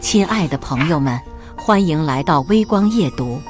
亲爱的朋友们，欢迎来到微光夜读。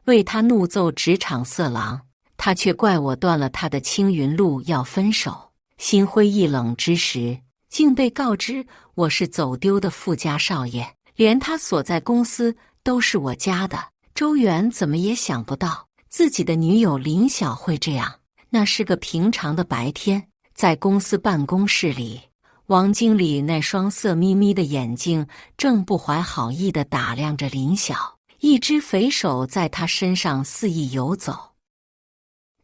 为他怒揍职场色狼，他却怪我断了他的青云路要分手。心灰意冷之时，竟被告知我是走丢的富家少爷，连他所在公司都是我家的。周远怎么也想不到自己的女友林晓会这样。那是个平常的白天，在公司办公室里，王经理那双色眯眯的眼睛正不怀好意地打量着林晓，一只肥手在她身上肆意游走。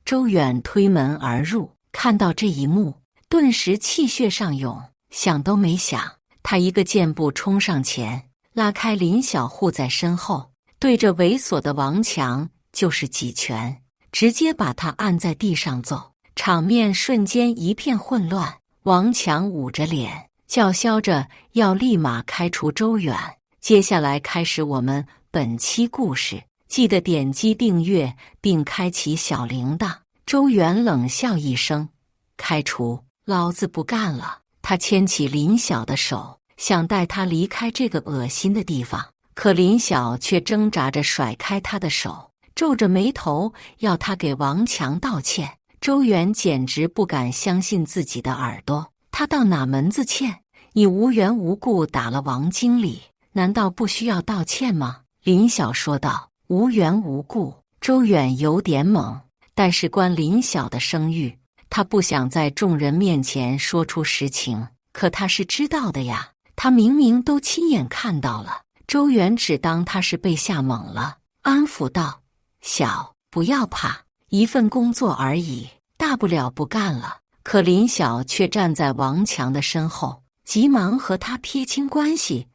周远推门而入，看到这一幕，顿时气血上涌，想都没想，他一个箭步冲上前，拉开林晓护在身后，对着猥琐的王强就是几拳，直接把他按在地上揍，场面瞬间一片混乱。王强捂着脸，叫嚣着要立马开除周远。接下来开始我们本期故事，记得点击订阅并开启小铃铛。周远冷笑一声，开除，老子不干了。他牵起林晓的手，想带她离开这个恶心的地方，可林晓却挣扎着甩开他的手，皱着眉头要他给王强道歉。周远简直不敢相信自己的耳朵，他道哪门子歉？你无缘无故打了王经理，难道不需要道歉吗？林晓说道。无缘无故，周远有点懵，但是关林晓的声誉，他不想在众人面前说出实情，可他是知道的呀，他明明都亲眼看到了。周远只当他是被吓懵了，安抚道：晓，不要怕，一份工作而已，大不了不干了。可林晓却站在王强的身后，急忙和他撇清关系。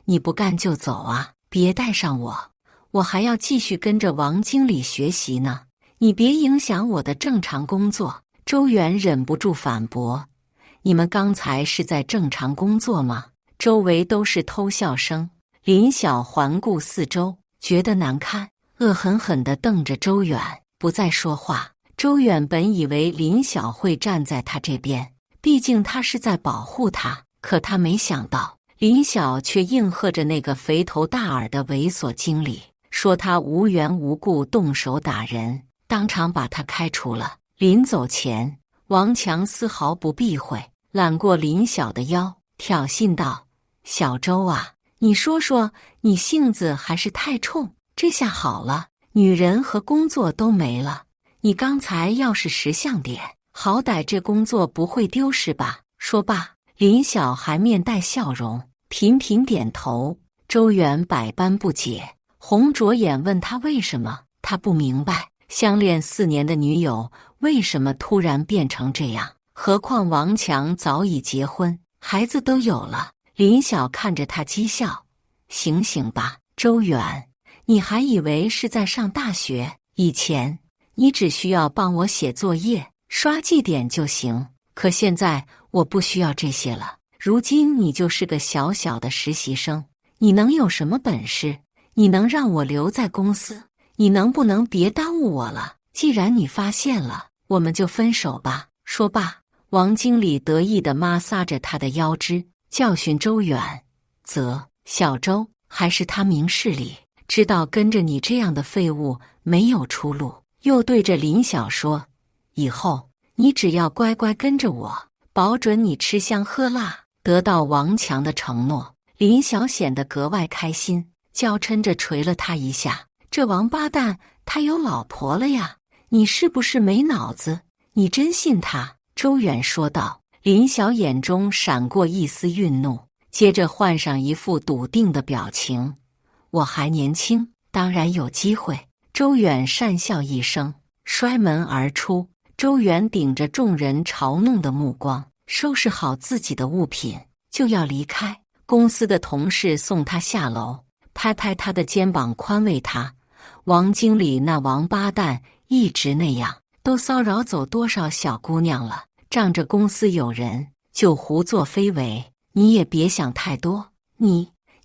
你不干就走啊，别带上我，我还要继续跟着王经理学习呢，你别影响我的正常工作。周远忍不住反驳，你们刚才是在正常工作吗？周围都是偷笑声。林晓环顾四周，觉得难堪，恶狠狠地瞪着周远，不再说话。周远本以为林晓会站在他这边，毕竟他是在保护他，可他没想到林晓却应和着那个肥头大耳的猥琐经理，说他无缘无故动手打人，当场把他开除了。临走前，王强丝毫不避讳，揽过林晓的腰，挑衅道：小周啊，你说说，你性子还是太冲，这下好了，女人和工作都没了。你刚才要是识相点，好歹这工作不会丢失吧？说罢，林晓还面带笑容，频频点头。周远百般不解，红着眼问他为什么，他不明白，相恋4年的女友为什么突然变成这样？何况王强早已结婚，孩子都有了。林晓看着他讥笑，醒醒吧，周远，你还以为是在上大学？以前你只需要帮我写作业、刷绩点就行，可现在我不需要这些了。如今你就是个小小的实习生，你能有什么本事？你能让我留在公司？你能不能别耽误我了？既然你发现了，我们就分手吧。说罢，王经理得意地摩挲着他的腰肢，教训周远：小周，还是他明事理，知道跟着你这样的废物没有出路。又对着林晓说，以后你只要乖乖跟着我，保准你吃香喝辣。得到王强的承诺，林晓显得格外开心，娇嗔着捶了他一下，这王八蛋他有老婆了呀，你是不是没脑子？你真信他？周远说道。林晓眼中闪过一丝愠怒，接着换上一副笃定的表情，我还年轻，当然有机会。周远讪笑一声，摔门而出。周远顶着众人嘲弄的目光，收拾好自己的物品，就要离开。公司的同事送他下楼，拍拍他的肩膀宽慰他，王经理那王八蛋一直那样，都骚扰走多少小姑娘了，仗着公司有人就胡作非为，你也别想太多，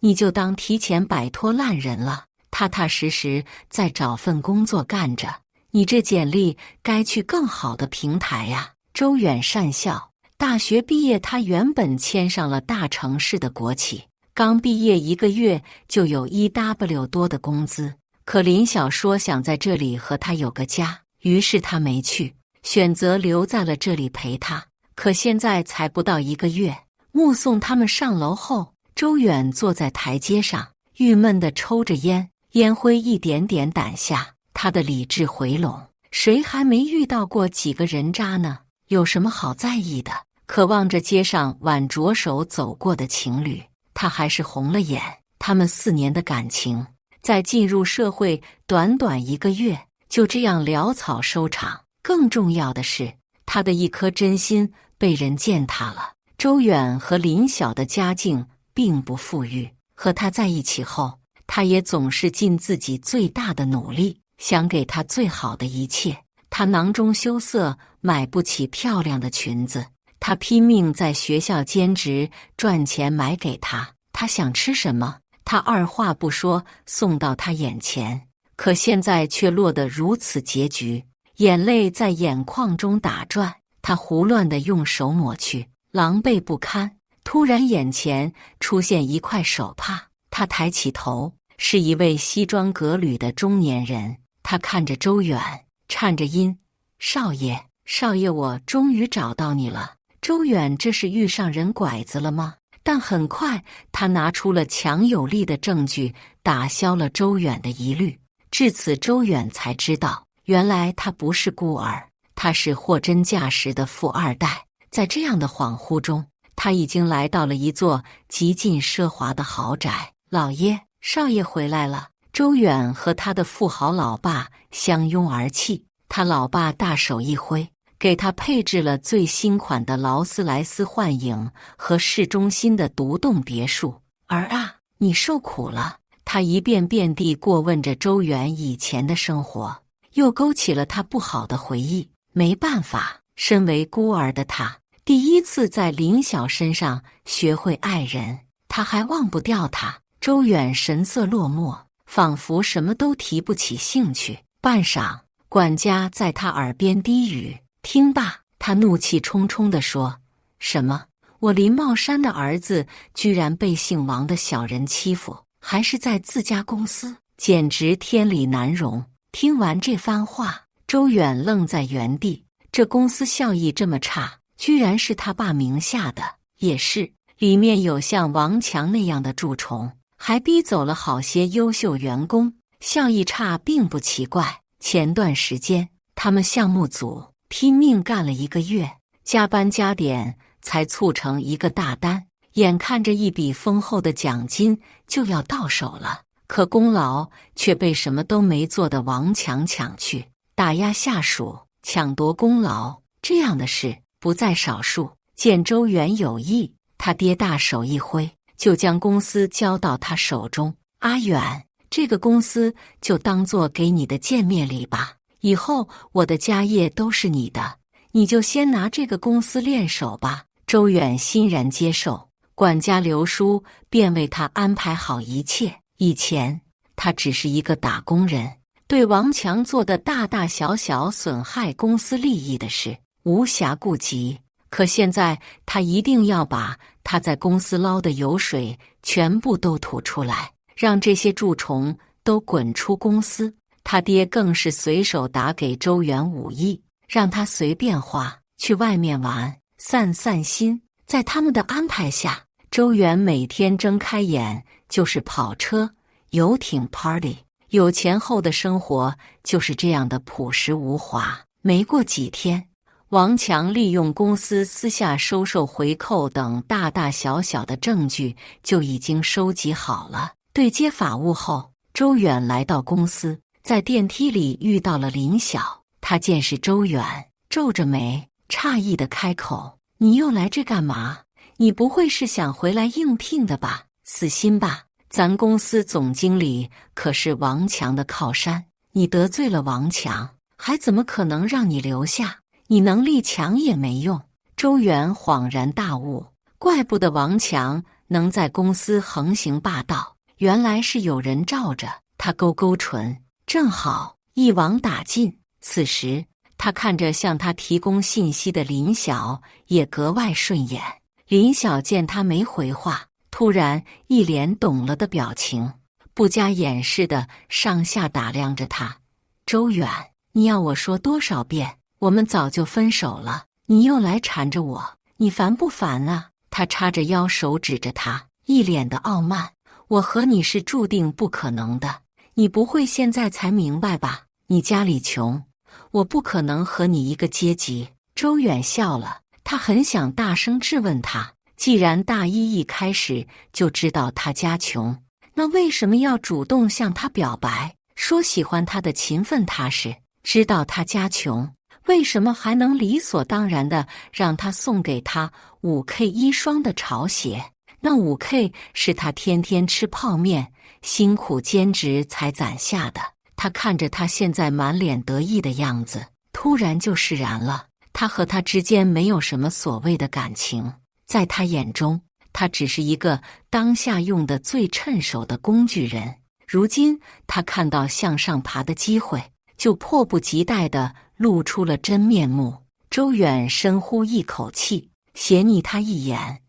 你就当提前摆脱烂人了，踏踏实实再找份工作干着，你这简历该去更好的平台呀。周远讪笑，大学毕业他原本签上了大城市的国企，刚毕业1个月就有1W 多的工资。可林晓说想在这里和他有个家，于是他没去，选择留在了这里陪他。可现在才不到1个月，目送他们上楼后，周远坐在台阶上，郁闷地抽着烟，烟灰一点点掸下，他的理智回笼。谁还没遇到过几个人渣呢？有什么好在意的？可望着街上挽着手走过的情侣，他还是红了眼。他们4年的感情，在进入社会短短1个月，就这样潦草收场。更重要的是，他的一颗真心被人践踏了。周远和林晓的家境并不富裕，和他在一起后，他也总是尽自己最大的努力，想给他最好的一切。他囊中羞涩，买不起漂亮的裙子，他拼命在学校兼职赚钱买给他。他想吃什么，他二话不说送到他眼前。可现在却落得如此结局，眼泪在眼眶中打转，他胡乱地用手抹去，狼狈不堪。突然眼前出现一块手帕，他抬起头，是一位西装革履的中年人。他看着周远，颤着音：“少爷，少爷，我终于找到你了。”周远这是遇上人拐子了吗？但很快他拿出了强有力的证据，打消了周远的疑虑。至此，周远才知道，原来他不是孤儿，他是货真价实的富二代。在这样的恍惚中，他已经来到了一座极尽奢华的豪宅。老爷，少爷回来了。周远和他的富豪老爸相拥而泣，他老爸大手一挥，给他配置了最新款的劳斯莱斯幻影和市中心的独栋别墅。儿啊，你受苦了。他一遍遍地过问着周远以前的生活，又勾起了他不好的回忆。没办法，身为孤儿的他，第一次在林晓身上学会爱人，他还忘不掉他。周远神色落寞，仿佛什么都提不起兴趣。半晌，管家在他耳边低语：“听罢。”他怒气冲冲地说：“什么？我林茂山的儿子居然被姓王的小人欺负，还是在自家公司，简直天理难容。”听完这番话，周远愣在原地。这公司效益这么差，居然是他爸名下的。也是，里面有像王强那样的蛀虫，还逼走了好些优秀员工，效益差并不奇怪。前段时间，他们项目组拼命干了1个月，加班加点才促成一个大单，眼看着一笔丰厚的奖金就要到手了，可功劳却被什么都没做的王强抢去，打压下属，抢夺功劳，这样的事不在少数。见周远有意，他爹大手一挥，就将公司交到他手中。阿远，这个公司就当做给你的见面礼吧，以后我的家业都是你的，你就先拿这个公司练手吧。周远欣然接受，管家刘叔便为他安排好一切。以前他只是一个打工人，对王强做的大大小小损害公司利益的事无暇顾及，可现在他一定要把他在公司捞的油水全部都吐出来，让这些蛀虫都滚出公司。他爹更是随手打给周远5亿，让他随便花，去外面玩，散散心。在他们的安排下，周远每天睁开眼就是跑车、游艇 party， 有钱后的生活就是这样的朴实无华。没过几天，王强利用公司私下收受回扣等大大小小的证据就已经收集好了。对接法务后，周远来到公司，在电梯里遇到了林晓。他见是周远，皱着眉，诧异地开口：“你又来这干嘛？你不会是想回来应聘的吧？死心吧，咱公司总经理可是王强的靠山，你得罪了王强，还怎么可能让你留下？你能力强也没用。”周远恍然大悟，怪不得王强能在公司横行霸道，原来是有人罩着。他勾勾唇，正好一网打尽。此时他看着向他提供信息的林晓也格外顺眼。林晓见他没回话，突然一脸懂了的表情，不加掩饰的上下打量着他。周远，你要我说多少遍？我们早就分手了，你又来缠着我，你烦不烦啊？他叉着腰，手指着他，一脸的傲慢。我和你是注定不可能的，你不会现在才明白吧？你家里穷，我不可能和你一个阶级。周远笑了，他很想大声质问他，既然大一一开始就知道他家穷，那为什么要主动向他表白，说喜欢他的勤奋踏实？知道他家穷，为什么还能理所当然的让他送给他5K 一双的潮鞋？那5K 是他天天吃泡面辛苦兼职才攒下的。他看着他现在满脸得意的样子，突然就释然了。他和他之间没有什么所谓的感情，在他眼中，他只是一个当下用的最趁手的工具人。如今他看到向上爬的机会，就迫不及待地露出了真面目。周远深呼一口气，斜睨他一眼，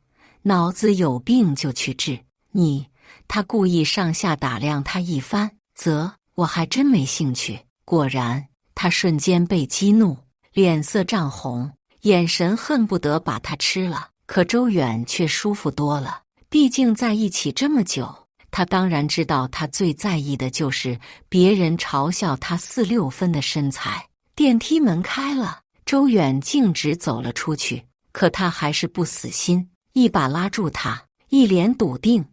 脑子有病就去治你。他故意上下打量他一番，我还真没兴趣。果然，他瞬间被激怒，脸色涨红，眼神恨不得把他吃了。可周远却舒服多了，毕竟在一起这么久，他当然知道他最在意的就是别人嘲笑他4、6分的身材。电梯门开了，周远径直走了出去，可他还是不死心，一把拉住他，一脸笃定：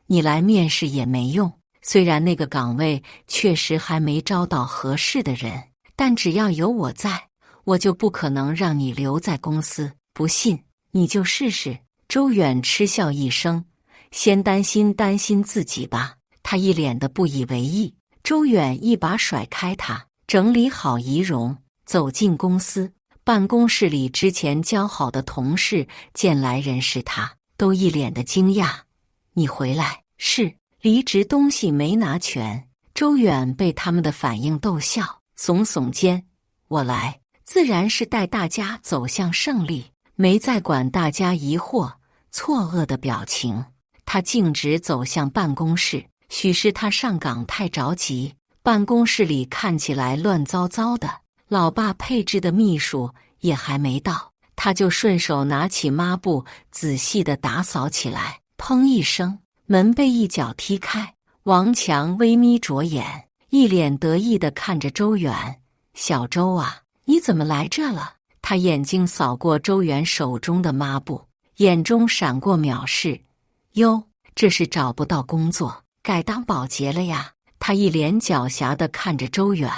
你来面试也没用，虽然那个岗位确实还没招到合适的人，但只要有我在，我就不可能让你留在公司。不信你就试试。周远嗤笑一声，先担心自己吧。他一脸的不以为意。周远一把甩开他，整理好仪容，走进公司。办公室里之前交好的同事见来人是他，都一脸的惊讶。你回来？是，离职东西没拿全。周远被他们的反应逗笑，耸耸肩，我来，自然是带大家走向胜利，没再管大家疑惑错愕的表情。他径直走向办公室，许是他上岗太着急，办公室里看起来乱糟糟的，老爸配置的秘书也还没到，他就顺手拿起抹布仔细地打扫起来。砰一声，门被一脚踢开，王强微眯着眼，一脸得意地看着周远。小周啊，你怎么来这了？他眼睛扫过周远手中的抹布，眼中闪过藐视。哟，这是找不到工作，改当保洁了呀？他一脸狡黠地看着周远。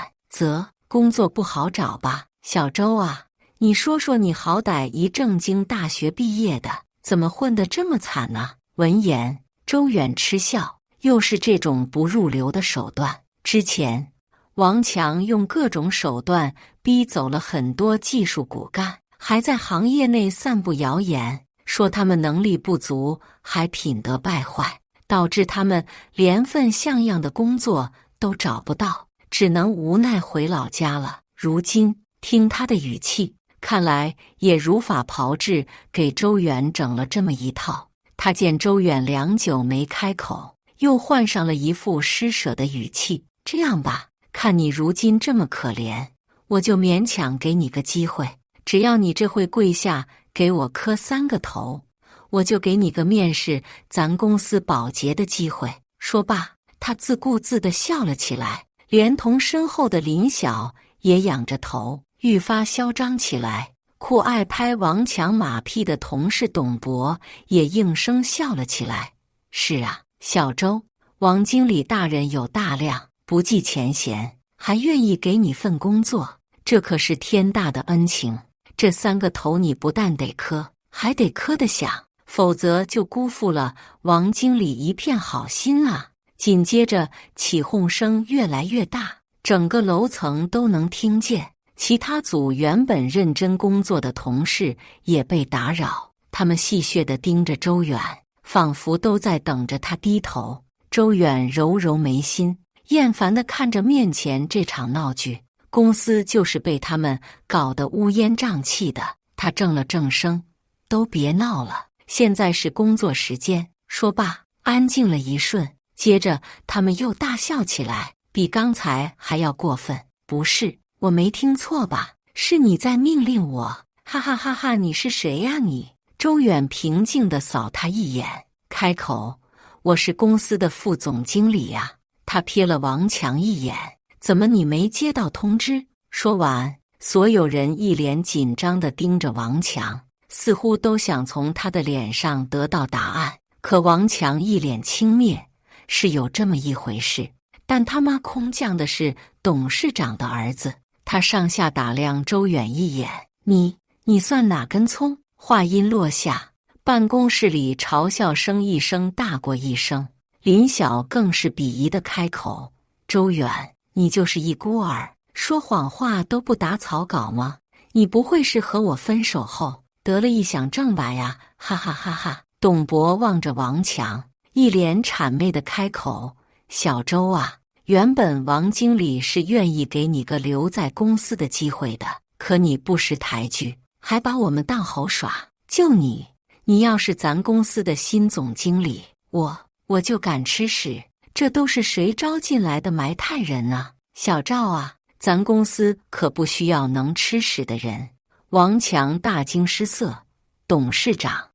工作不好找吧？小周啊，你说说，你好歹一正经大学毕业的，怎么混得这么惨呢？闻言，周远嗤笑，又是这种不入流的手段。之前王强用各种手段逼走了很多技术骨干，还在行业内散布谣言，说他们能力不足，还品德败坏，导致他们连份像样的工作都找不到，只能无奈回老家了。如今听他的语气，看来也如法炮制，给周远整了这么一套。他见周远良久没开口，又换上了一副施舍的语气。这样吧，看你如今这么可怜，我就勉强给你个机会，只要你这回跪下给我磕3个头，我就给你个面试咱公司保洁的机会。说罢，他自顾自地笑了起来，连同身后的林晓也仰着头，愈发嚣张起来。酷爱拍王强马屁的同事董博也应声笑了起来。是啊，小周，王经理大人有大量，不计前嫌，还愿意给你份工作，这可是天大的恩情。这3个头你不但得磕，还得磕得响，否则就辜负了王经理一片好心啊。紧接着起哄声越来越大，整个楼层都能听见。其他组原本认真工作的同事也被打扰，他们戏谑地盯着周远，仿佛都在等着他低头。周远揉揉眉心，厌烦地看着面前这场闹剧，公司就是被他们搞得乌烟瘴气的。他正了正声，都别闹了，现在是工作时间，说罢，安静了一瞬，接着他们又大笑起来，比刚才还要过分。不是，我没听错吧？是你在命令我？哈哈哈哈！你是谁呀你？周远平静地扫他一眼，开口：“我是公司的副总经理呀。”他瞥了王强一眼：“怎么你没接到通知？”说完，所有人一脸紧张地盯着王强，似乎都想从他的脸上得到答案。可王强一脸轻蔑：“是有这么一回事，但他妈空降的是董事长的儿子。”他上下打量周远一眼：“你算哪根葱？”话音落下，办公室里嘲笑声一声大过一声。林晓更是鄙夷地开口：“周远，你就是一孤儿，说谎话都不打草稿吗？你不会是和我分手后得了一响症吧呀？”哈哈哈哈！董博望着王强，一脸谄媚地开口：“小周啊，原本王经理是愿意给你个留在公司的机会的，可你不识抬举，还把我们当猴耍。就你要是咱公司的新总经理，我就敢吃屎！这都是谁招进来的埋汰人啊？小赵啊，咱公司可不需要能吃屎的人。”王强大惊失色：“董事长，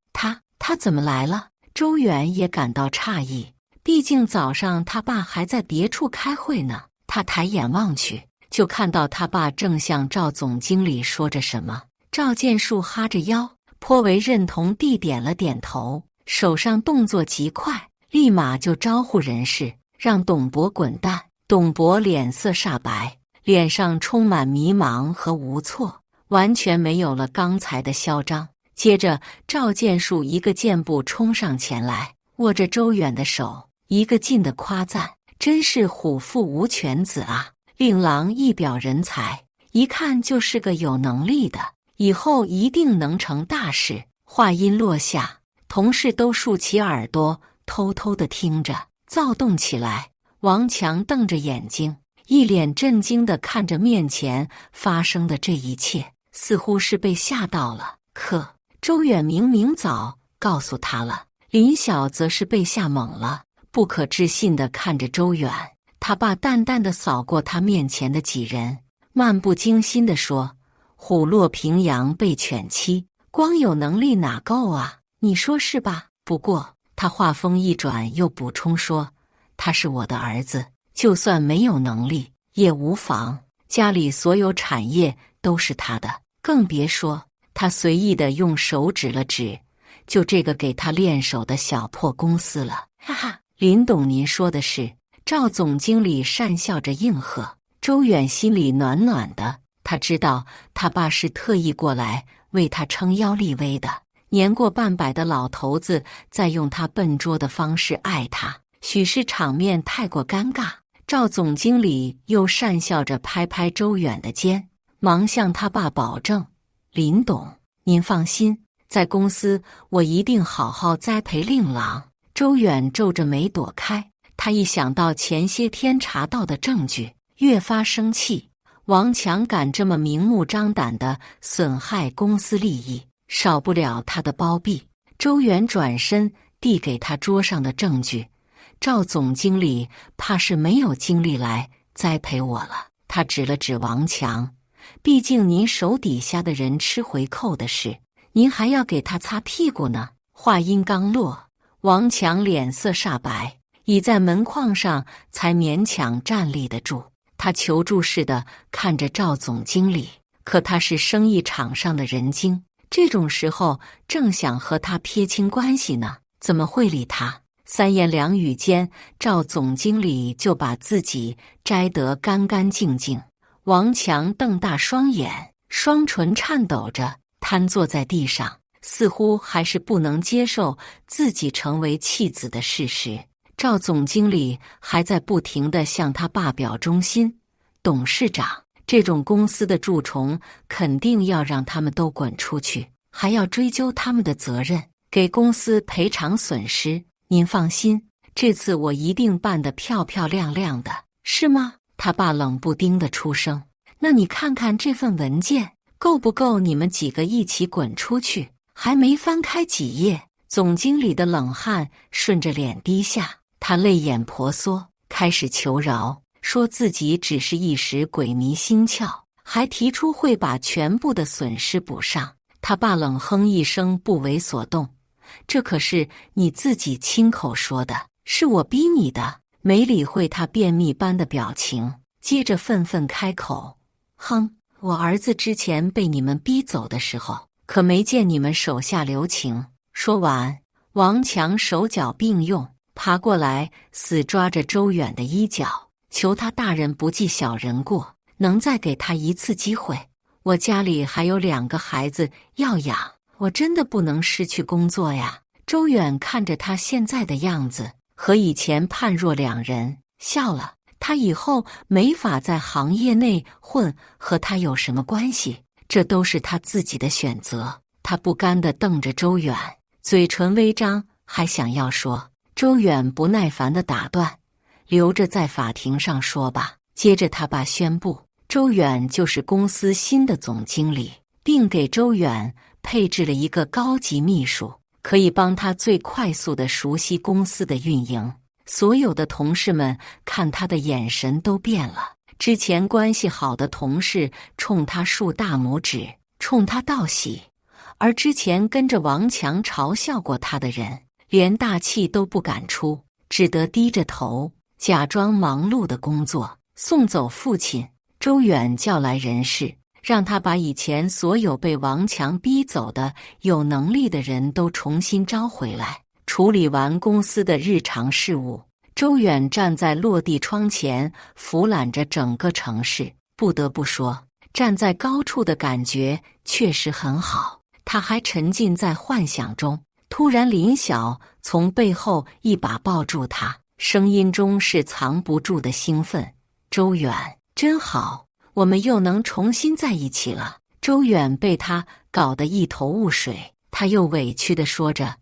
他怎么来了？”周远也感到诧异，毕竟早上他爸还在别处开会呢。他抬眼望去，就看到他爸正向赵总经理说着什么。赵建树哈着腰，颇为认同地点了点头，手上动作极快，立马就招呼人事，让董博滚蛋。董博脸色煞白，脸上充满迷茫和无措，完全没有了刚才的嚣张。接着，赵建树一个箭步冲上前来，握着周远的手，一个劲的夸赞：“真是虎父无犬子啊！令郎一表人才，一看就是个有能力的，以后一定能成大事。”话音落下，同事都竖起耳朵，偷偷地听着，躁动起来。王强瞪着眼睛，一脸震惊地看着面前发生的这一切，似乎是被吓到了。可周远明明早告诉他了。林晓则是被吓懵了，不可置信地看着周远。他爸淡淡地扫过他面前的几人，漫不经心地说：“虎落平阳被犬欺，光有能力哪够啊？你说是吧？”不过他话锋一转，又补充说：“他是我的儿子，就算没有能力也无妨，家里所有产业都是他的，更别说……”他随意地用手指了指，就这个给他练手的小破公司了。哈哈，林董，您说的是？赵总经理讪笑着应和。周远心里暖暖的，他知道他爸是特意过来为他撑腰立威的。年过半百的老头子在用他笨拙的方式爱他，许是场面太过尴尬。赵总经理又讪笑着拍拍周远的肩，忙向他爸保证：“林董，您放心，在公司我一定好好栽培令郎。”周远皱着眉躲开，他一想到前些天查到的证据，越发生气。王强敢这么明目张胆地损害公司利益，少不了他的包庇。周远转身递给他桌上的证据：“赵总经理怕是没有精力来栽培我了。”他指了指王强：“毕竟您手底下的人吃回扣的事，您还要给他擦屁股呢。”话音刚落，王强脸色煞白，倚在门框上才勉强站立得住。他求助似的看着赵总经理，可他是生意场上的人精，这种时候正想和他撇清关系呢，怎么会理他？三言两语间，赵总经理就把自己摘得干干净净。王强瞪大双眼，双唇颤抖着瘫坐在地上，似乎还是不能接受自己成为弃子的事实。赵总经理还在不停地向他爸表忠心：“董事长，这种公司的蛀虫肯定要让他们都滚出去，还要追究他们的责任，给公司赔偿损失。您放心，这次我一定办得漂漂亮亮的，是吗？”他爸冷不丁地出声：“那你看看这份文件，够不够你们几个一起滚出去？还没翻开几页，总经理的冷汗顺着脸滴下，他泪眼婆娑，开始求饶，说自己只是一时鬼迷心窍，还提出会把全部的损失补上。他爸冷哼一声，不为所动。这可是你自己亲口说的，是我逼你的。没理会他便秘般的表情，接着愤愤开口：哼，我儿子之前被你们逼走的时候，可没见你们手下留情。说完，王强手脚并用，爬过来，死抓着周远的衣角，求他大人不计小人过，能再给他一次机会。我家里还有2个孩子要养，我真的不能失去工作呀。周远看着他现在的样子，和以前判若两人，笑了。他以后没法在行业内混，和他有什么关系？这都是他自己的选择。他不甘地瞪着周远，嘴唇微张，还想要说。周远不耐烦地打断：留着在法庭上说吧。接着他爸宣布，周远就是公司新的总经理，并给周远配置了一个高级秘书，可以帮他最快速地熟悉公司的运营。所有的同事们看他的眼神都变了，之前关系好的同事冲他竖大拇指，冲他道喜，而之前跟着王强嘲笑过他的人，连大气都不敢出，只得低着头，假装忙碌的工作。送走父亲，周远叫来人事，让他把以前所有被王强逼走的有能力的人都重新招回来。处理完公司的日常事务，周远站在落地窗前，俯览着整个城市。不得不说，站在高处的感觉确实很好。他还沉浸在幻想中。突然，林晓从背后一把抱住他，声音中是藏不住的兴奋：周远，真好，我们又能重新在一起了。周远被他搞得一头雾水，他又委屈地说着：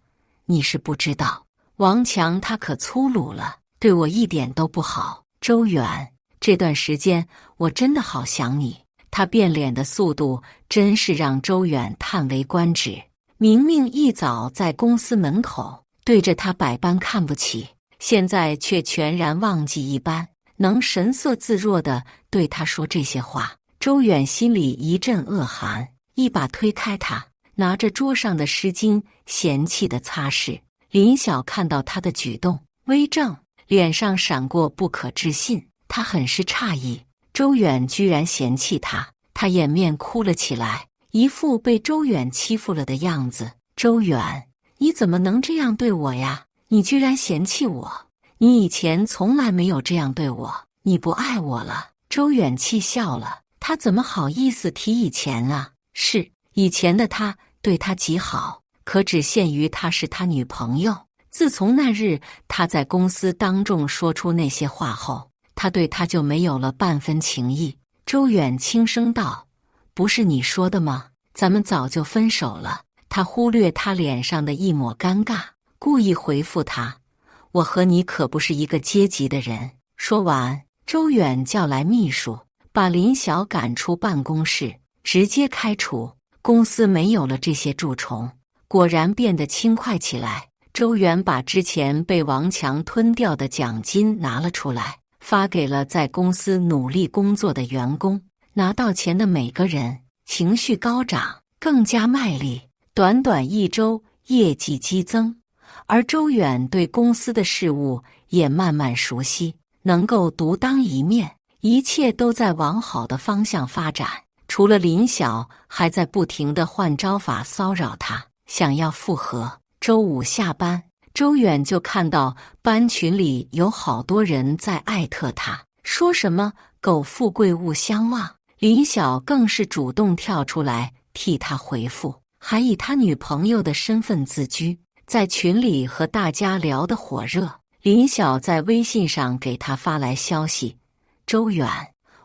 你是不知道，王强他可粗鲁了，对我一点都不好。周远，这段时间我真的好想你。他变脸的速度真是让周远叹为观止。明明一早在公司门口对着他百般看不起，现在却全然忘记一般，能神色自若地对他说这些话。周远心里一阵恶寒，一把推开他，拿着桌上的湿巾嫌弃地擦拭。林晓看到他的举动，微怔，脸上闪过不可置信。他很是诧异，周远居然嫌弃他，他掩面哭了起来，一副被周远欺负了的样子。周远，你怎么能这样对我呀？你居然嫌弃我，你以前从来没有这样对我，你不爱我了。周远气笑了，他怎么好意思提以前啊？是，以前的他对他极好，可只限于他是他女朋友。自从那日他在公司当众说出那些话后，他对他就没有了半分情意。周远轻声道：不是你说的吗？咱们早就分手了。他忽略他脸上的一抹尴尬，故意回复他：我和你可不是一个阶级的人。说完，周远叫来秘书，把林晓赶出办公室，直接开除。公司没有了这些蛀虫，果然变得轻快起来。周远把之前被王强吞掉的奖金拿了出来，发给了在公司努力工作的员工。拿到钱的每个人情绪高涨，更加卖力。短短1周，业绩激增，而周远对公司的事务也慢慢熟悉，能够独当一面，一切都在往好的方向发展。除了林晓还在不停地换招法骚扰他，想要复合。周五下班，周远就看到班群里有好多人在艾特他，说什么苟富贵勿相忘。林晓更是主动跳出来替他回复，还以他女朋友的身份自居，在群里和大家聊得火热。林晓在微信上给他发来消息：周远，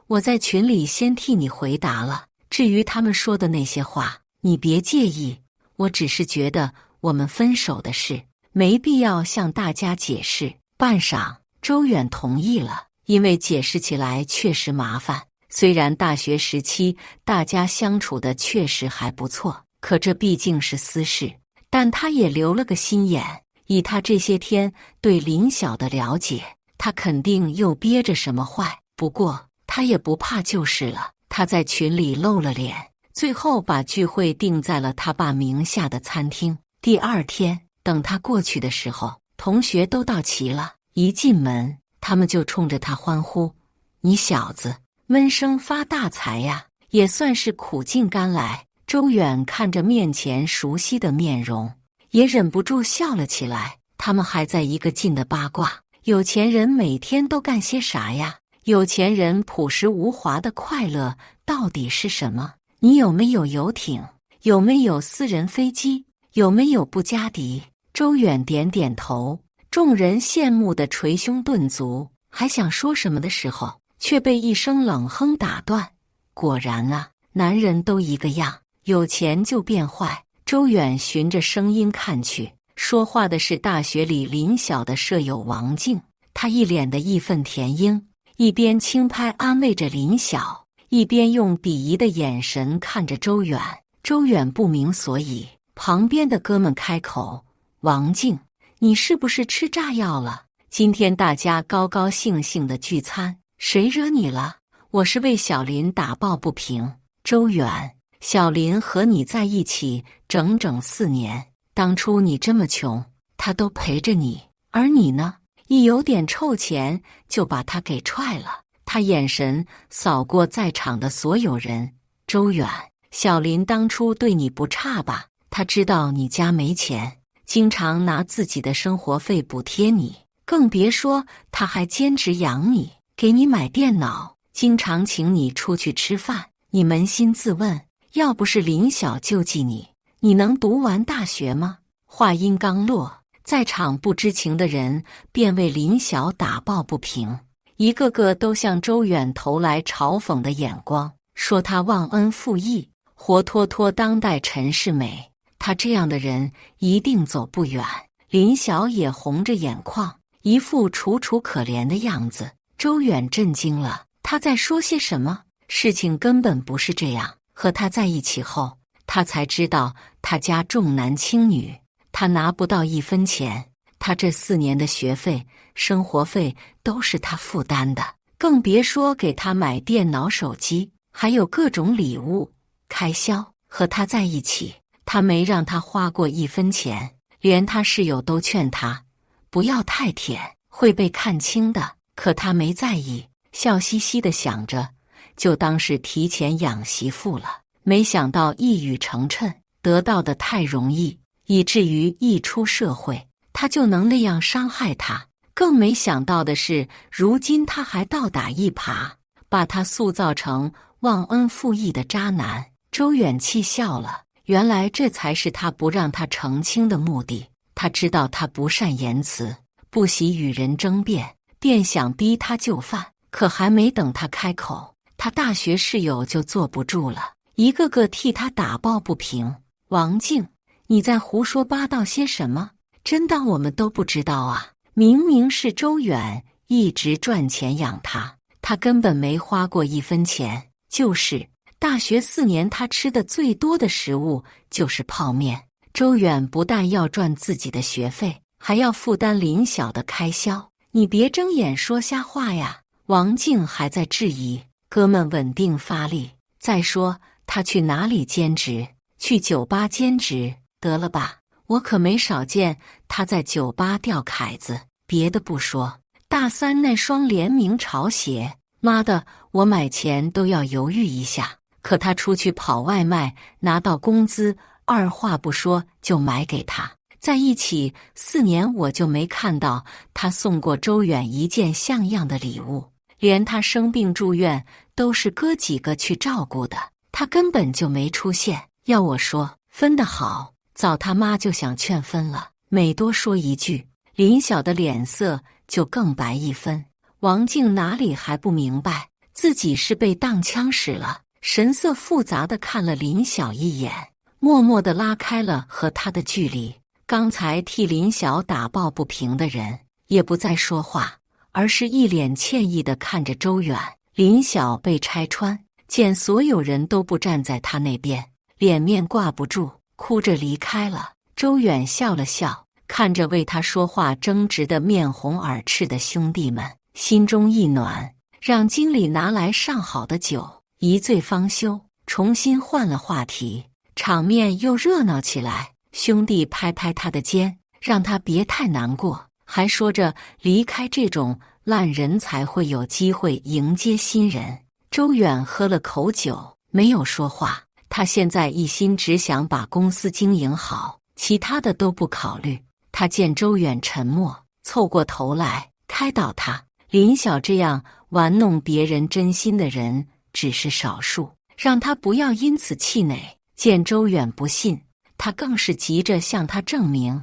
我在群里先替你回答了，至于他们说的那些话，你别介意，我只是觉得我们分手的事没必要向大家解释。半晌，周远同意了，因为解释起来确实麻烦。虽然大学时期大家相处的确实还不错，可这毕竟是私事，但他也留了个心眼，以他这些天对林晓的了解，他肯定又憋着什么坏。不过他也不怕就是了。他在群里露了脸，最后把聚会定在了他爸名下的餐厅。第二天，等他过去的时候，同学都到齐了。一进门，他们就冲着他欢呼：“你小子，闷声发大财呀，也算是苦尽甘来。”周远看着面前熟悉的面容，也忍不住笑了起来。他们还在一个劲的八卦，有钱人每天都干些啥呀？有钱人朴实无华的快乐到底是什么？你有没有游艇？有没有私人飞机？有没有布加迪？周远点点头，众人羡慕的捶胸顿足，还想说什么的时候，却被一声冷哼打断。果然啊，男人都一个样，有钱就变坏。周远循着声音看去，说话的是大学里林晓的舍友王静，她一脸的义愤填膺，一边轻拍安慰着林晓，一边用鄙夷的眼神看着周远。周远不明所以，旁边的哥们开口：“王静，你是不是吃炸药了？今天大家高高兴兴的聚餐，谁惹你了？我是为小林打抱不平。”周远，小林和你在一起整整4年，当初你这么穷，他都陪着你，而你呢？一有点臭钱就把他给踹了。他眼神扫过在场的所有人。周远，小林当初对你不差吧？他知道你家没钱，经常拿自己的生活费补贴你，更别说他还兼职养你，给你买电脑，经常请你出去吃饭。你扪心自问，要不是林晓救济你，你能读完大学吗？话音刚落，在场不知情的人便为林晓打抱不平，一个个都向周远投来嘲讽的眼光，说他忘恩负义，活脱脱当代陈世美。他这样的人一定走不远。林晓也红着眼眶，一副楚楚可怜的样子。周远震惊了，他在说些什么？事情根本不是这样。和他在一起后，他才知道他家重男轻女，他拿不到1分钱，他这4年的学费、生活费都是他负担的，更别说给他买电脑、手机，还有各种礼物开销。和他在一起，他没让他花过1分钱，连他室友都劝他不要太舔，会被看清的。可他没在意，笑嘻嘻地想着，就当是提前养媳妇了。没想到一语成谶，得到的太容易，以至于一出社会，他就能那样伤害他。更没想到的是，如今他还倒打一耙，把他塑造成忘恩负义的渣男。周远气笑了，原来这才是他不让他澄清的目的。他知道他不善言辞，不喜与人争辩，便想逼他就范。可还没等他开口，他大学室友就坐不住了，一个个替他打抱不平。王静，你在胡说八道些什么？真当我们都不知道啊？明明是周远一直赚钱养他，他根本没花过1分钱。就是大学4年，他吃的最多的食物就是泡面。周远不但要赚自己的学费，还要负担林晓的开销。你别睁眼说瞎话呀！王静还在质疑，哥们稳定发力。再说他去哪里兼职？去酒吧兼职得了吧？我可没少见他在酒吧钓凯子。别的不说，大3那双联名潮鞋，妈的，我买前都要犹豫一下。可他出去跑外卖，拿到工资，二话不说就买给他。在一起4年，我就没看到他送过周远一件像样的礼物，连他生病住院都是哥几个去照顾的，他根本就没出现。要我说，分得好，早他妈就想劝分了。每多说一句，林晓的脸色就更白1分。王静哪里还不明白自己是被当枪使了，神色复杂地看了林晓一眼，默默地拉开了和他的距离。刚才替林晓打抱不平的人也不再说话，而是一脸歉意地看着周远。林晓被拆穿，见所有人都不站在他那边，脸面挂不住，哭着离开了。周远笑了笑，看着为他说话争执的面红耳赤的兄弟们，心中一暖，让经理拿来上好的酒，一醉方休，重新换了话题，场面又热闹起来。兄弟拍拍他的肩，让他别太难过，还说着离开这种烂人才会有机会迎接新人。周远喝了口酒，没有说话。他现在一心只想把公司经营好，其他的都不考虑。他见周远沉默，凑过头来开导他：林晓这样玩弄别人真心的人只是少数，让他不要因此气馁。见周远不信，他更是急着向他证明：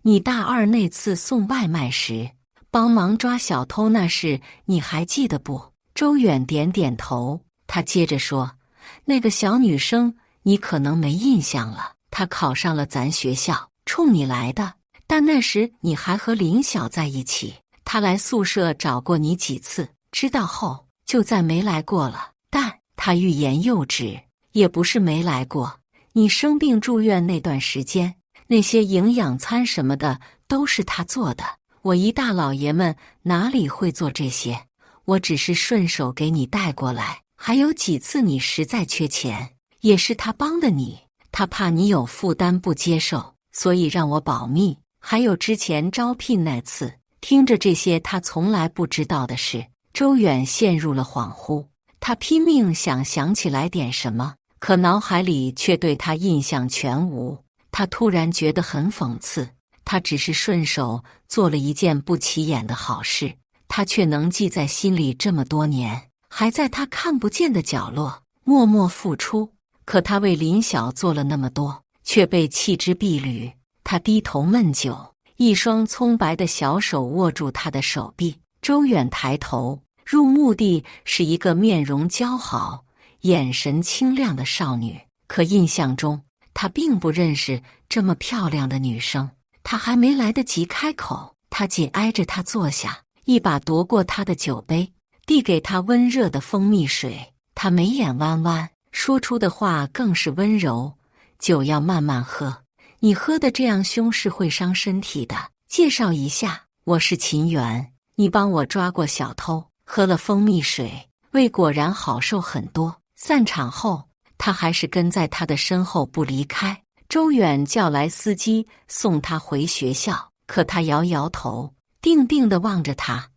你大二那次送外卖时帮忙抓小偷那事你还记得不？周远点点头。他接着说：那个小女生你可能没印象了，她考上了咱学校，冲你来的。但那时你还和林晓在一起，她来宿舍找过你几次，知道后就再没来过了。但她欲言又止，也不是没来过。你生病住院那段时间，那些营养餐什么的都是她做的。我一大老爷们哪里会做这些，我只是顺手给你带过来。还有几次你实在缺钱，也是他帮的你，他怕你有负担不接受，所以让我保密。还有之前招聘那次，听着这些他从来不知道的事，周远陷入了恍惚。他拼命想起来点什么，可脑海里却对他印象全无。他突然觉得很讽刺，他只是顺手做了一件不起眼的好事，他却能记在心里这么多年，还在他看不见的角落默默付出。可他为林晓做了那么多，却被弃之敝履。他低头闷酒，一双葱白的小手握住他的手臂。周远抬头，入目的是一个面容姣好、眼神清亮的少女。可印象中，他并不认识这么漂亮的女生。他还没来得及开口，他紧挨着他坐下，一把夺过他的酒杯，递给他温热的蜂蜜水。他眉眼弯弯，说出的话更是温柔：酒要慢慢喝，你喝的这样凶是会伤身体的。介绍一下，我是秦源，你帮我抓过小偷。喝了蜂蜜水，胃果然好受很多。散场后，他还是跟在他的身后不离开。周远叫来司机送他回学校，可他摇摇头，定定地望着他。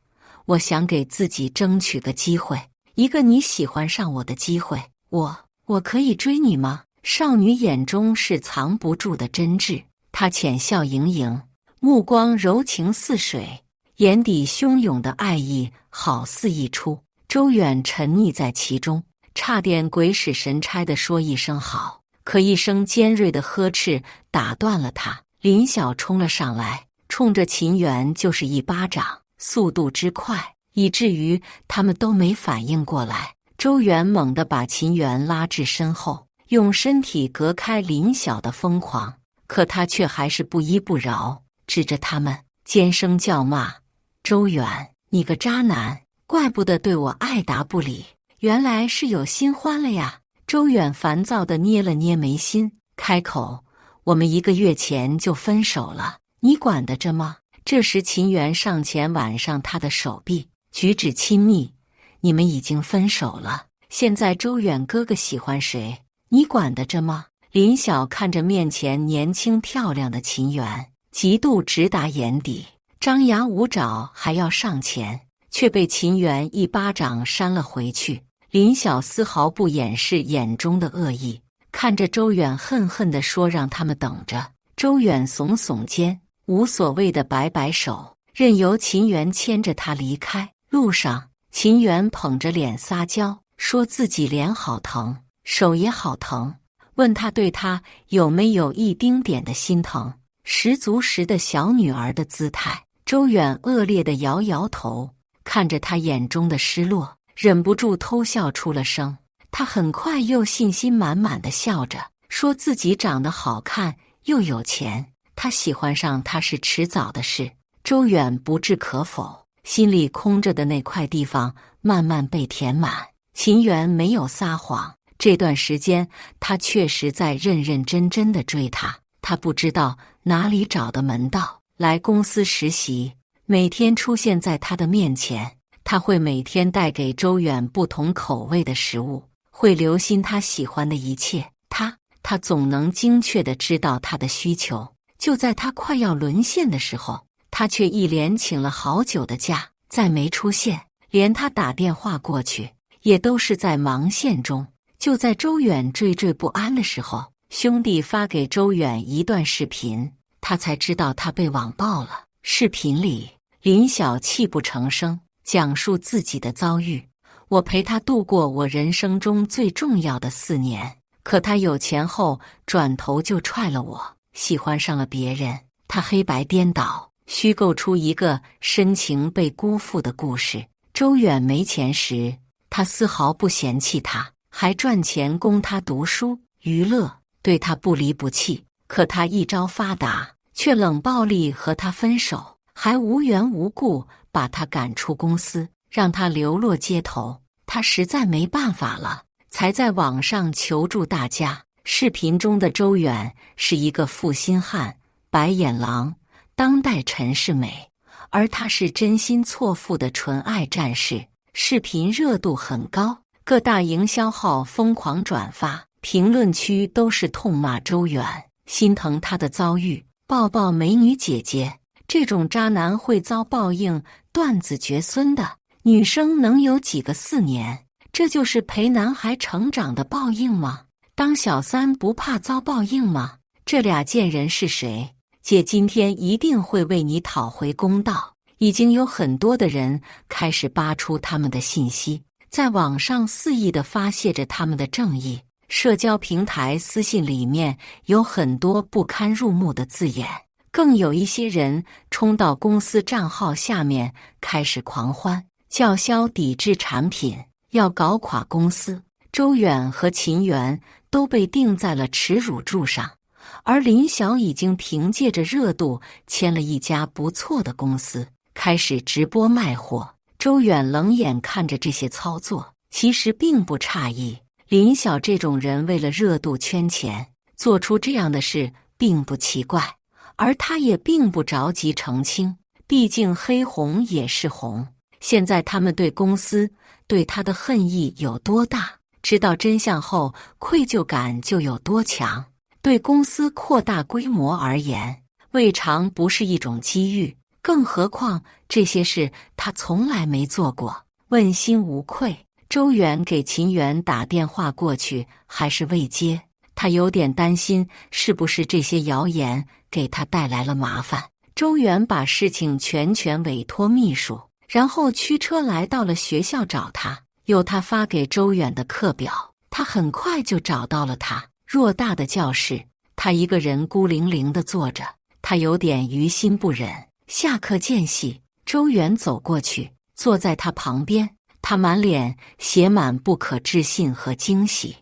我想给自己争取个机会，一个你喜欢上我的机会。我可以追你吗？少女眼中是藏不住的真挚，她浅笑盈盈，目光柔情似水，眼底汹涌的爱意好似溢出。周远沉溺在其中，差点鬼使神差地说一声好，可一声尖锐的呵斥打断了他。林晓冲了上来，冲着秦源就是一巴掌，速度之快，以至于他们都没反应过来。周远猛地把秦源拉至身后，用身体隔开林晓的疯狂，可他却还是不依不饶，指着他们尖声叫骂：周远，你个渣男，怪不得对我爱答不理，原来是有新欢了呀。周远烦躁地捏了捏眉心，开口：我们1个月前就分手了，你管得着吗？这时秦源上前挽上他的手臂，举止亲密：你们已经分手了，现在周远哥哥喜欢谁，你管得着吗？林晓看着面前年轻漂亮的秦源，嫉妒直达眼底，张牙舞爪还要上前，却被秦源一巴掌扇了回去。林晓丝毫不掩饰眼中的恶意，看着周远恨恨地说：让他们等着。周远耸耸肩，无所谓的摆摆手，任由秦源牵着他离开。路上，秦源捧着脸撒娇，说自己脸好疼，手也好疼，问他对他有没有一丁点的心疼，十足十的小女儿的姿态。周远恶劣地摇摇头，看着他眼中的失落，忍不住偷笑出了声。他很快又信心满满地笑着，说自己长得好看又有钱，他喜欢上他是迟早的事。周远不置可否，心里空着的那块地方慢慢被填满。秦源没有撒谎，这段时间他确实在认认真真地追他。他不知道哪里找的门道来公司实习，每天出现在他的面前。他会每天带给周远不同口味的食物，会留心他喜欢的一切。他总能精确地知道他的需求。就在他快要沦陷的时候，他却一连请了好久的假，再没出现。连他打电话过去，也都是在忙线中。就在周远惴惴不安的时候，兄弟发给周远一段视频，他才知道他被网暴了。视频里，林晓泣不成声，讲述自己的遭遇。我陪他度过我人生中最重要的4年，可他有钱后转头就踹了我，喜欢上了别人。他黑白颠倒，虚构出一个深情被辜负的故事。周远没钱时，他丝毫不嫌弃他，还赚钱供他读书娱乐，对他不离不弃。可他一朝发达，却冷暴力和他分手，还无缘无故把他赶出公司，让他流落街头。他实在没办法了，才在网上求助大家。视频中的周远是一个负心汉、白眼狼，当代陈世美，而他是真心错付的纯爱战士。视频热度很高，各大营销号疯狂转发，评论区都是痛骂周远，心疼他的遭遇，抱抱美女姐姐，这种渣男会遭报应，断子绝孙的。女生能有几个4年？这就是陪男孩成长的报应吗？当小三不怕遭报应吗？这俩贱人是谁？姐今天一定会为你讨回公道。已经有很多的人开始扒出他们的信息，在网上肆意地发泄着他们的正义。社交平台私信里面有很多不堪入目的字眼，更有一些人冲到公司账号下面开始狂欢，叫嚣抵制产品，要搞垮公司。周远和秦源都被钉在了耻辱柱上，而林晓已经凭借着热度签了一家不错的公司，开始直播卖货。周远冷眼看着这些操作，其实并不诧异。林晓这种人为了热度圈钱，做出这样的事并不奇怪，而他也并不着急澄清，毕竟黑红也是红。现在他们对公司对他的恨意有多大，知道真相后愧疚感就有多强。对公司扩大规模而言，未尝不是一种机遇，更何况这些事他从来没做过，问心无愧。周远给秦源打电话过去，还是未接。他有点担心是不是这些谣言给他带来了麻烦。周远把事情全委托秘书，然后驱车来到了学校找他。有他发给周远的课表，他很快就找到了他。偌大的教室，他一个人孤零零地坐着，他有点于心不忍。下课间隙，周远走过去，坐在他旁边，他满脸写满不可置信和惊喜。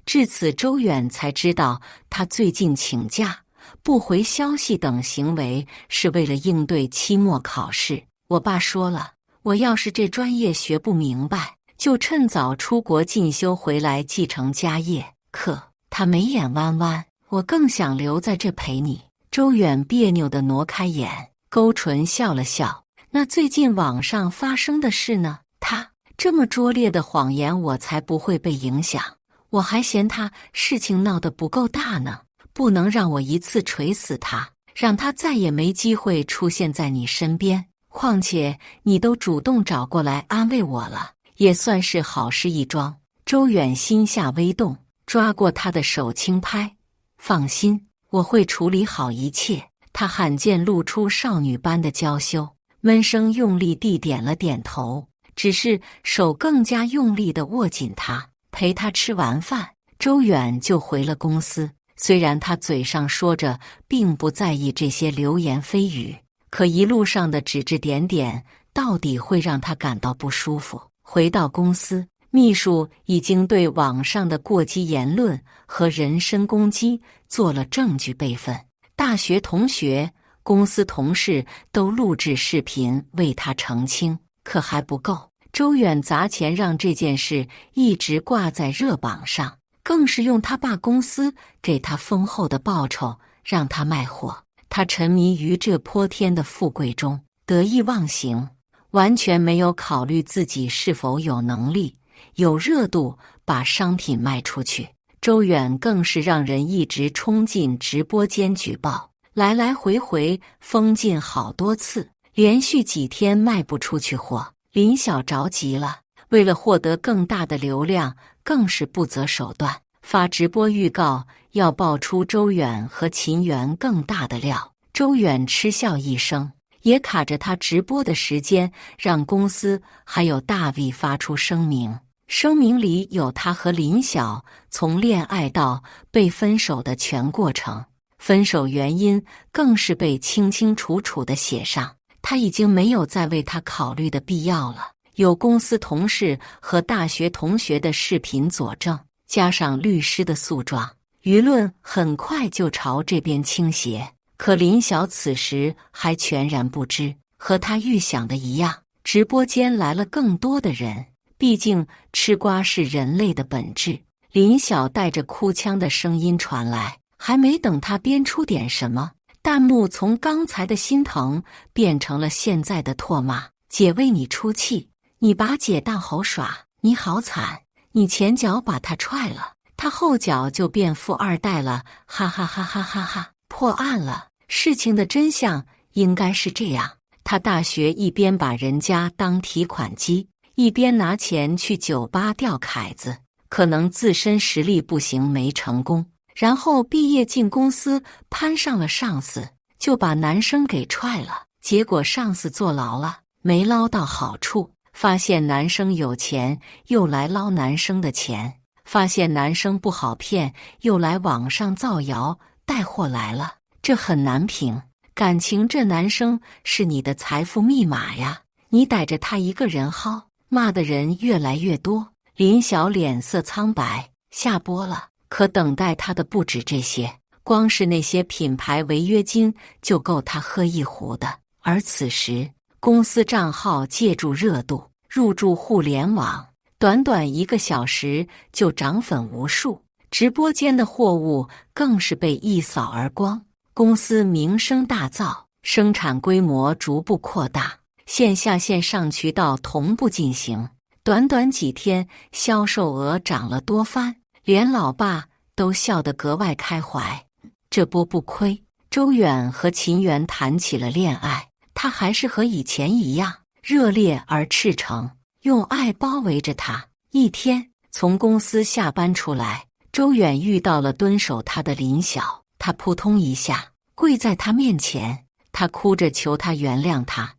至此，周远才知道他最近请假、不回消息等行为是为了应对期末考试。我爸说了，我要是这专业学不明白，就趁早出国进修回来继承家业。可他眉眼弯弯，我更想留在这陪你。周远别扭地挪开眼，勾唇笑了笑。那最近网上发生的事呢？他这么拙劣的谎言，我才不会被影响。我还嫌他事情闹得不够大呢，不能让我一次锤死他，让他再也没机会出现在你身边。况且你都主动找过来安慰我了，也算是好事一桩。周远心下微动，抓过他的手轻拍，放心，我会处理好一切。他罕见露出少女般的娇羞，闷声用力地点了点头，只是手更加用力地握紧他。陪他吃完饭，周远就回了公司。虽然他嘴上说着并不在意这些流言蜚语，可一路上的指指点点到底会让他感到不舒服。回到公司，秘书已经对网上的过激言论和人身攻击做了证据备份。大学同学、公司同事都录制视频为他澄清，可还不够。周远砸钱让这件事一直挂在热榜上，更是用他爸公司给他丰厚的报酬让他卖货。他沉迷于这泼天的富贵中，得意忘形，完全没有考虑自己是否有能力、有热度把商品卖出去。周远更是让人一直冲进直播间举报，来来回回封禁好多次，连续几天卖不出去货。林晓着急了，为了获得更大的流量，更是不择手段，发直播预告要爆出周远和秦源更大的料。周远嗤笑一声，也卡着他直播的时间，让公司还有大 V 发出声明。声明里有他和林晓从恋爱到被分手的全过程，分手原因更是被清清楚楚地写上。他已经没有再为他考虑的必要了。有公司同事和大学同学的视频佐证，加上律师的诉状，舆论很快就朝这边倾斜。可林晓此时还全然不知，和他预想的一样，直播间来了更多的人。毕竟吃瓜是人类的本质。林晓带着哭腔的声音传来，还没等他编出点什么，弹幕从刚才的心疼变成了现在的唾骂。姐为你出气，你把姐当猴耍，你好惨，你前脚把他踹了，他后脚就变富二代了，哈哈哈哈哈哈！破案了，事情的真相应该是这样：他大学一边把人家当提款机，一边拿钱去酒吧钓凯子，可能自身实力不行没成功，然后毕业进公司攀上了上司，就把男生给踹了，结果上司坐牢了，没捞到好处，发现男生有钱又来捞男生的钱，发现男生不好骗又来网上造谣带货来了，这很难评。感情这男生是你的财富密码呀，你逮着他一个人薅，骂的人越来越多。林晓脸色苍白，下播了。可等待他的不止这些，光是那些品牌违约金就够他喝一壶的。而此时，公司账号借助热度入驻互联网，短短1个小时就涨粉无数，直播间的货物更是被一扫而光。公司名声大噪，生产规模逐步扩大，线下线上渠道同步进行，短短几天销售额涨了多番，连老爸都笑得格外开怀。这波不亏，周远和秦源谈起了恋爱，他还是和以前一样热烈而赤诚，用爱包围着他。一天，从公司下班出来，周远遇到了蹲守他的林晓，他扑通一下跪在他面前，他哭着求他原谅他。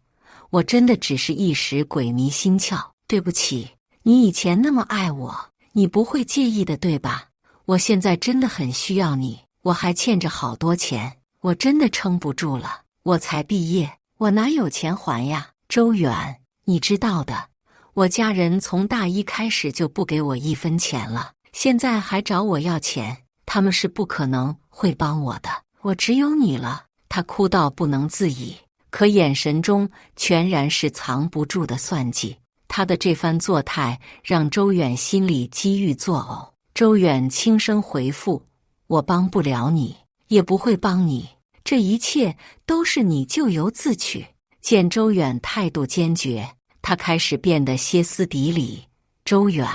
我真的只是一时鬼迷心窍，对不起，你以前那么爱我，你不会介意的，对吧？我现在真的很需要你，我还欠着好多钱，我真的撑不住了。我才毕业，我哪有钱还呀？周远，你知道的，我家人从大一开始就不给我1分钱了，现在还找我要钱，他们是不可能会帮我的，我只有你了。他哭到不能自已，可眼神中全然是藏不住的算计。他的这番作态让周远心里积郁作呕。周远轻声回复：我帮不了你，也不会帮你，这一切都是你咎由自取。见周远态度坚决，他开始变得歇斯底里。周远，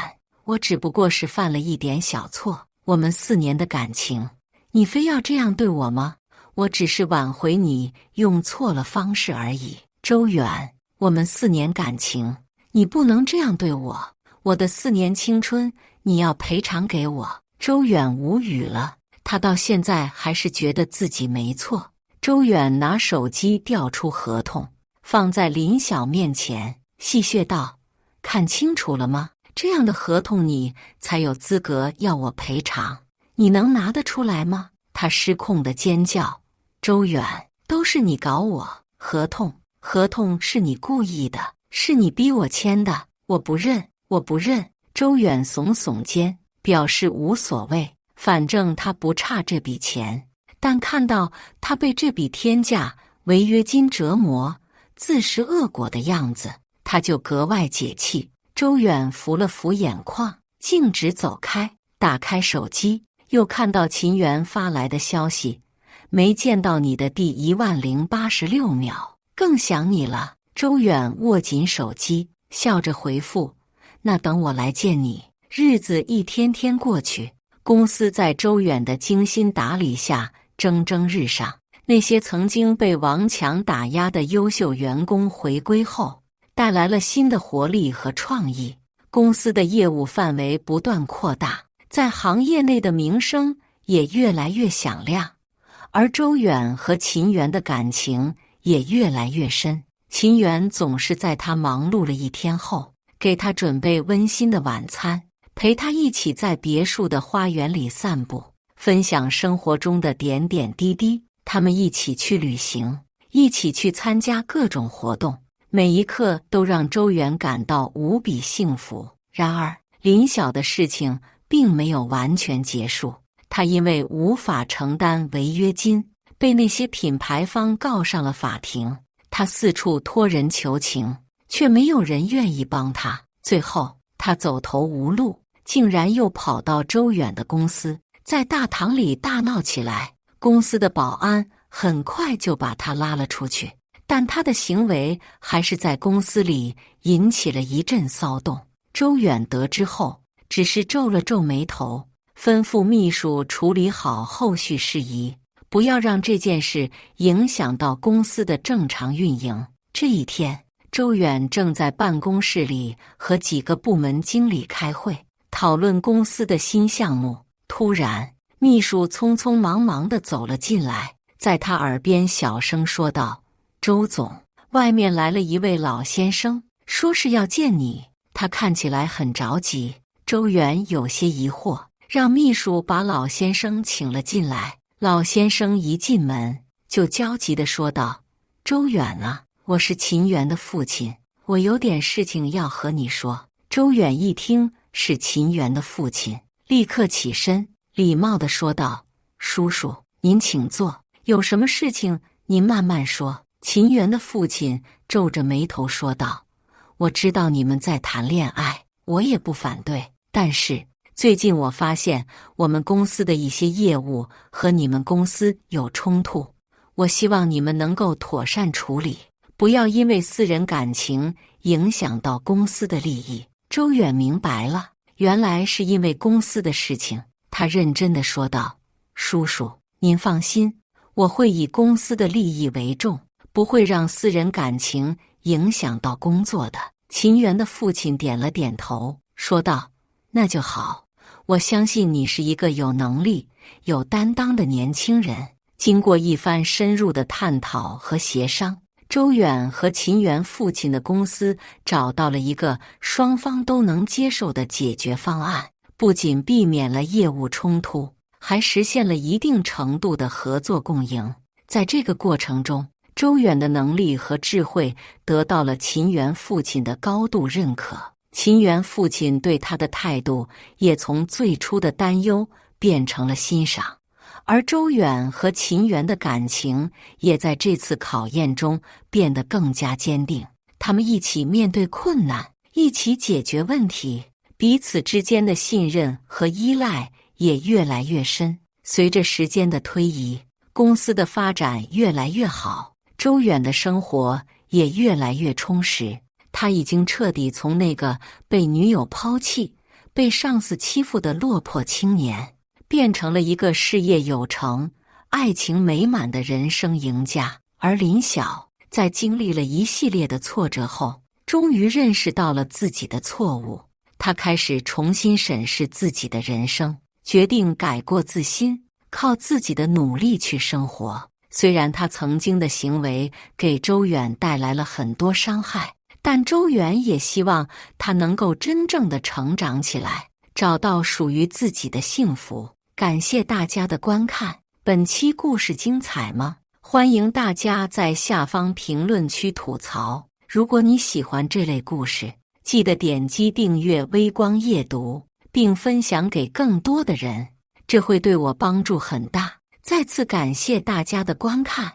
我只不过是犯了一点小错，我们4年的感情，你非要这样对我吗？我只是挽回你用错了方式而已。周远，我们4年感情，你不能这样对我，我的4年青春你要赔偿给我。周远无语了，他到现在还是觉得自己没错。周远拿手机调出合同，放在林晓面前，戏谑道：看清楚了吗？这样的合同你才有资格要我赔偿，你能拿得出来吗？他失控的尖叫：周远，都是你搞我，合同是你故意的，是你逼我签的，我不认，我不认。周远耸耸肩，表示无所谓，反正他不差这笔钱。但看到他被这笔天价违约金折磨，自食恶果的样子，他就格外解气。周远扶了扶眼眶，径直走开。打开手机，又看到秦源发来的消息，没见到你的第1086秒，更想你了。周远握紧手机，笑着回复：那等我来见你。日子一天天过去，公司在周远的精心打理下蒸蒸日上。那些曾经被王强打压的优秀员工回归后，带来了新的活力和创意。公司的业务范围不断扩大，在行业内的名声也越来越响亮，而周远和秦源的感情也越来越深。秦源总是在他忙碌了一天后，给他准备温馨的晚餐，陪他一起在别墅的花园里散步，分享生活中的点点滴滴。他们一起去旅行，一起去参加各种活动，每一刻都让周远感到无比幸福。然而，林晓的事情并没有完全结束。他因为无法承担违约金，被那些品牌方告上了法庭。他四处托人求情，却没有人愿意帮他。最后，他走投无路，竟然又跑到周远的公司，在大堂里大闹起来。公司的保安很快就把他拉了出去，但他的行为还是在公司里引起了一阵骚动。周远得知后，只是皱了皱眉头，吩咐秘书处理好后续事宜，不要让这件事影响到公司的正常运营。这一天，周远正在办公室里和几个部门经理开会，讨论公司的新项目。突然，秘书匆匆忙忙地走了进来，在他耳边小声说道：周总，外面来了一位老先生，说是要见你。他看起来很着急。周远有些疑惑，让秘书把老先生请了进来。老先生一进门就焦急地说道：周远啊，我是秦源的父亲，我有点事情要和你说。周远一听是秦源的父亲，立刻起身，礼貌地说道：叔叔，您请坐，有什么事情您慢慢说。秦源的父亲皱着眉头说道：我知道你们在谈恋爱，我也不反对，但是最近我发现我们公司的一些业务和你们公司有冲突，我希望你们能够妥善处理，不要因为私人感情影响到公司的利益。周远明白了，原来是因为公司的事情。他认真地说道：叔叔，您放心，我会以公司的利益为重，不会让私人感情影响到工作的。秦源的父亲点了点头，说道：那就好，我相信你是一个有能力、有担当的年轻人。经过一番深入的探讨和协商，周远和秦源父亲的公司找到了一个双方都能接受的解决方案，不仅避免了业务冲突，还实现了一定程度的合作共赢。在这个过程中，周远的能力和智慧得到了秦源父亲的高度认可，秦源父亲对他的态度也从最初的担忧变成了欣赏，而周远和秦源的感情也在这次考验中变得更加坚定。他们一起面对困难，一起解决问题，彼此之间的信任和依赖也越来越深。随着时间的推移，公司的发展越来越好，周远的生活也越来越充实。他已经彻底从那个被女友抛弃、被上司欺负的落魄青年，变成了一个事业有成、爱情美满的人生赢家。而林晓在经历了一系列的挫折后，终于认识到了自己的错误。他开始重新审视自己的人生，决定改过自新，靠自己的努力去生活。虽然他曾经的行为给周远带来了很多伤害，但周远也希望他能够真正的成长起来，找到属于自己的幸福。感谢大家的观看，本期故事精彩吗？欢迎大家在下方评论区吐槽。如果你喜欢这类故事，记得点击订阅微光夜读，并分享给更多的人，这会对我帮助很大。再次感谢大家的观看。